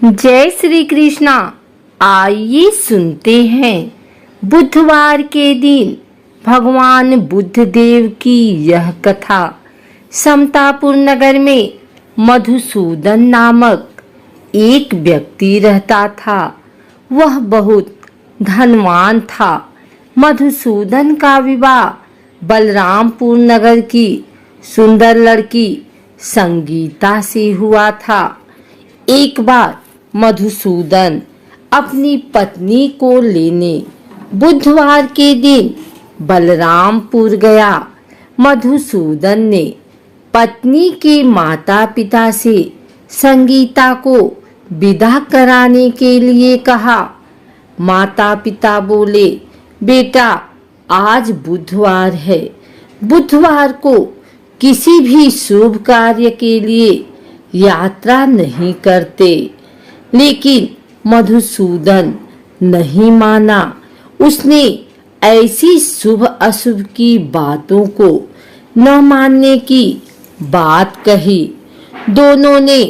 जय श्री कृष्णा। आइए सुनते हैं बुधवार के दिन भगवान बुद्ध देव की यह कथा। समतापुर नगर में मधुसूदन नामक एक व्यक्ति रहता था। वह बहुत धनवान था। मधुसूदन का विवाह बलरामपुर नगर की सुंदर लड़की संगीता से हुआ था। एक बार मधुसूदन अपनी पत्नी को लेने बुधवार के दिन बलरामपुर गया। मधुसूदन ने पत्नी के माता पिता से संगीता को विदा कराने के लिए कहा। माता पिता बोले, बेटा आज बुधवार है, बुधवार को किसी भी शुभ कार्य के लिए यात्रा नहीं करते। लेकिन मधुसूदन नहीं माना। उसने ऐसी शुभ अशुभ की बातों को न मानने की बात कही। दोनों ने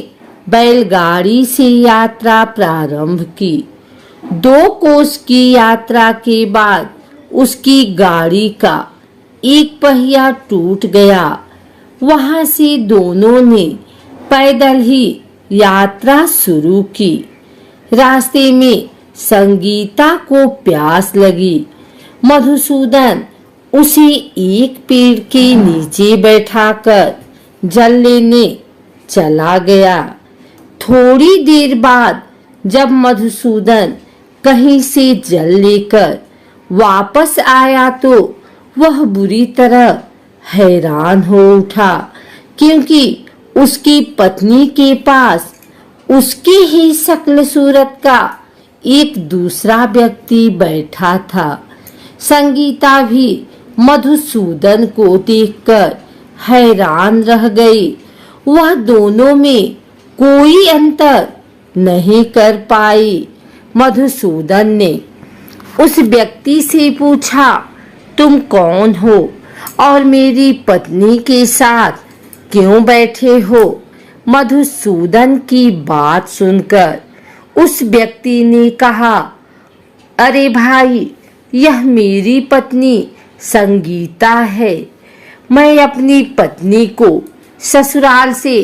बैलगाड़ी से यात्रा प्रारंभ की। 2 कोस की यात्रा के बाद उसकी गाड़ी का एक पहिया टूट गया। वहां से दोनों ने पैदल ही यात्रा शुरू की। रास्ते में संगीता को प्यास लगी। मधुसूदन उसे एक पेड़ के नीचे बैठाकर जल लेने चला गया। थोड़ी देर बाद जब मधुसूदन कहीं से जल लेकर वापस आया तो वह बुरी तरह हैरान हो उठा, क्योंकि उसकी पत्नी के पास उसकी ही शक्ल सूरत का एक दूसरा व्यक्ति बैठा था। संगीता भी मधुसूदन को देखकर हैरान रह गई। वह दोनों में कोई अंतर नहीं कर पाई। मधुसूदन ने उस व्यक्ति से पूछा, तुम कौन हो और मेरी पत्नी के साथ क्यों बैठे हो? मधुसूदन की बात सुनकर उस व्यक्ति ने कहा, अरे भाई, यह मेरी पत्नी संगीता है। मैं अपनी पत्नी को ससुराल से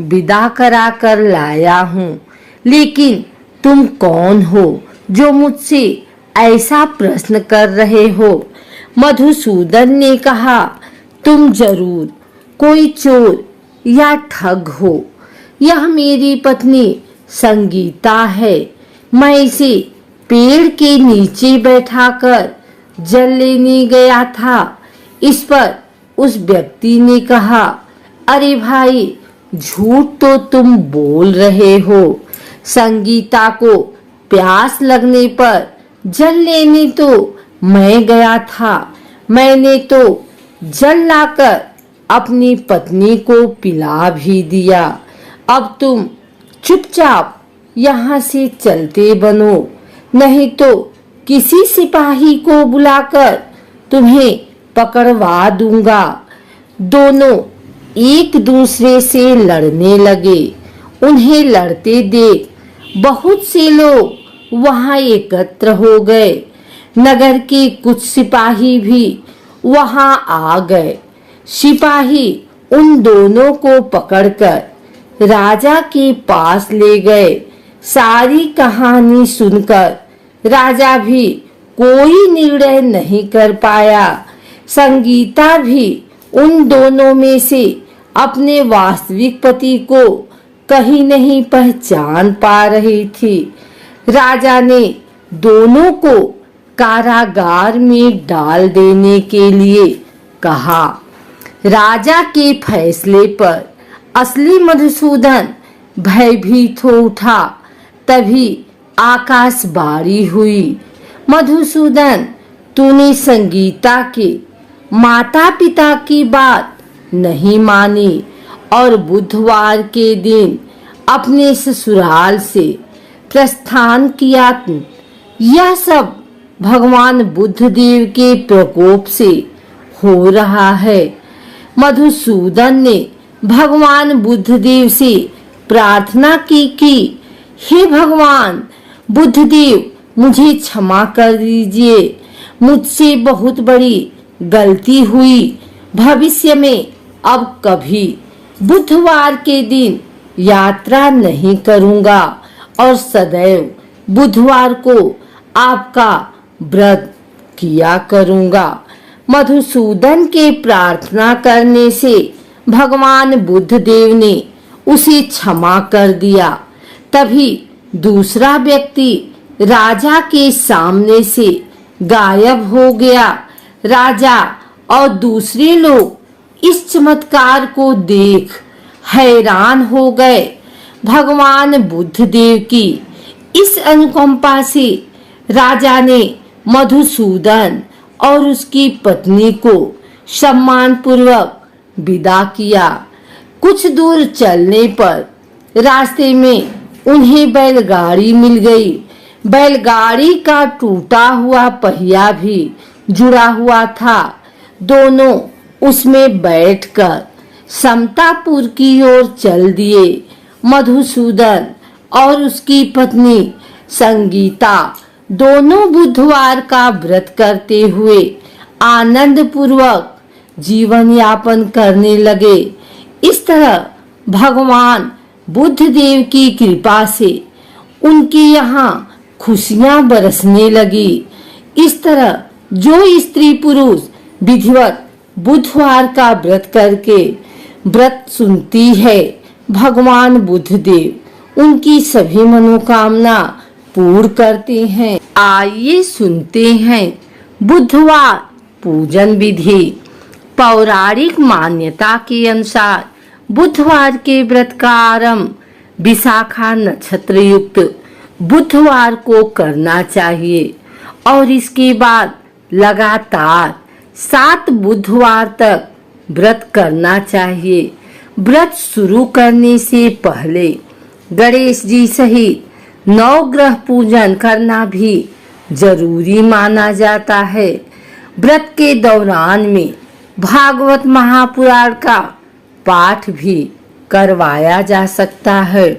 विदा करा कर लाया हूँ। लेकिन तुम कौन हो जो मुझसे ऐसा प्रश्न कर रहे हो? मधुसूदन ने कहा, तुम जरूर कोई चोर या ठग हो। यह मेरी पत्नी संगीता है। मैं इसे पेड़ के नीचे बैठाकर जल लेने गया था। इस पर उस व्यक्ति ने कहा, अरे भाई, झूठ तो तुम बोल रहे हो। संगीता को प्यास लगने पर जल लेने तो मैं गया था। मैंने तो जल लाकर अपनी पत्नी को पिला भी दिया। अब तुम चुपचाप यहाँ से चलते बनो, नहीं तो किसी सिपाही को बुलाकर तुम्हें पकड़वा दूंगा। दोनों एक दूसरे से लड़ने लगे। उन्हें लड़ते देख बहुत से लोग वहां एकत्र हो गए। नगर के कुछ सिपाही भी वहां आ गए। सिपाही उन दोनों को पकड़कर राजा के पास ले गए। सारी कहानी सुनकर राजा भी कोई निर्णय नहीं कर पाया। संगीता भी उन दोनों में से अपने वास्तविक पति को कहीं नहीं पहचान पा रही थी। राजा ने दोनों को कारागार में डाल देने के लिए कहा। राजा के फैसले पर असली मधुसूदन भयभीत हो उठा। तभी आकाशवाणी हुई, मधुसूदन, तूने संगीता के माता पिता की बात नहीं मानी और बुधवार के दिन अपने ससुराल से प्रस्थान किया। यह सब भगवान बुद्ध देव के प्रकोप से हो रहा है। मधुसूदन ने भगवान बुद्ध देव से प्रार्थना की कि हे भगवान बुद्धदेव, मुझे क्षमा कर दीजिए, मुझसे बहुत बड़ी गलती हुई। भविष्य में अब कभी बुधवार के दिन यात्रा नहीं करूंगा और सदैव बुधवार को आपका व्रत किया करूंगा। मधुसूदन के प्रार्थना करने से भगवान बुद्धदेव ने उसे क्षमा कर दिया। तभी दूसरा व्यक्ति राजा के सामने से गायब हो गया। राजा और दूसरे लोग इस चमत्कार को देख हैरान हो गए। भगवान बुद्धदेव की इस अनुकंपा से राजा ने मधुसूदन और उसकी पत्नी को सम्मान पूर्वक विदा किया। कुछ दूर चलने पर रास्ते में उन्हें बैलगाड़ी मिल गई। बैलगाड़ी का टूटा हुआ पहिया भी जुड़ा हुआ था। दोनों उसमें बैठकर समतापुर की ओर चल दिए। मधुसूदन और उसकी पत्नी संगीता दोनों बुधवार का व्रत करते हुए आनंद पूर्वक जीवन यापन करने लगे। इस तरह भगवान बुद्धदेव की कृपा से उनके यहाँ खुशियां बरसने लगी। इस तरह जो स्त्री पुरुष विधिवत बुधवार का व्रत करके व्रत सुनती है, भगवान बुद्धदेव उनकी सभी मनोकामना पूर्ण करते हैं। आइए सुनते हैं बुधवार पूजन विधि। पौराणिक मान्यता के अनुसार बुधवार के व्रत का आरंभ विशाखा नक्षत्र युक्त बुधवार को करना चाहिए और इसके बाद लगातार 7 बुधवार तक व्रत करना चाहिए। व्रत शुरू करने से पहले गणेश जी सहित 9 ग्रह पूजन करना भी जरूरी माना जाता है। व्रत के दौरान में भागवत महापुराण का पाठ भी करवाया जा सकता है।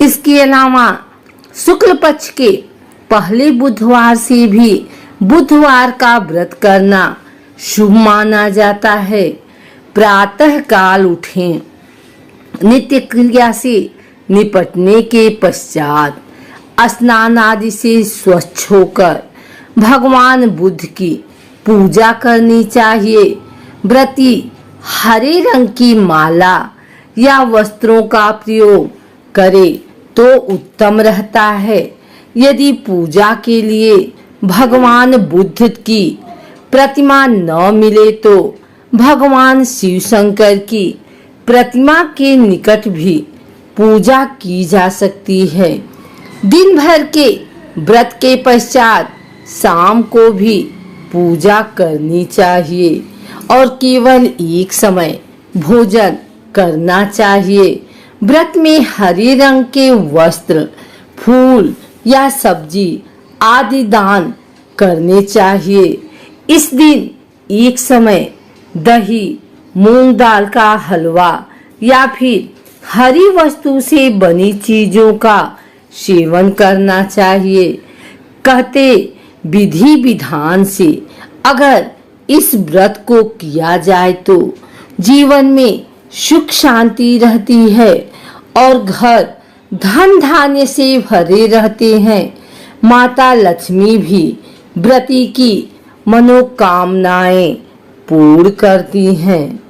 इसके अलावा शुक्ल पक्ष के पहले बुधवार से भी बुधवार का व्रत करना शुभ माना जाता है। प्रातः काल उठें। नित्य क्रिया से निपटने के पश्चात स्नान आदि से स्वच्छ होकर भगवान बुद्ध की पूजा करनी चाहिए। व्रती हरे रंग की माला या वस्त्रों का प्रयोग करे तो उत्तम रहता है। यदि पूजा के लिए भगवान बुद्ध की प्रतिमा न मिले तो भगवान शिव शंकर की प्रतिमा के निकट भी पूजा की जा सकती है। दिन भर के व्रत के पश्चात शाम को भी पूजा करनी चाहिए और केवल एक समय भोजन करना चाहिए। व्रत में हरे रंग के वस्त्र, फूल या सब्जी आदि दान करने चाहिए। इस दिन एक समय दही, मूंग दाल का हलवा या फिर हरी वस्तु से बनी चीजों का सेवन करना चाहिए। कहते विधि विधान से अगर इस व्रत को किया जाए तो जीवन में सुख शांति रहती है और घर धन धान्य से भरे रहते हैं। माता लक्ष्मी भी व्रती की मनोकामनाएं पूर्ण करती हैं।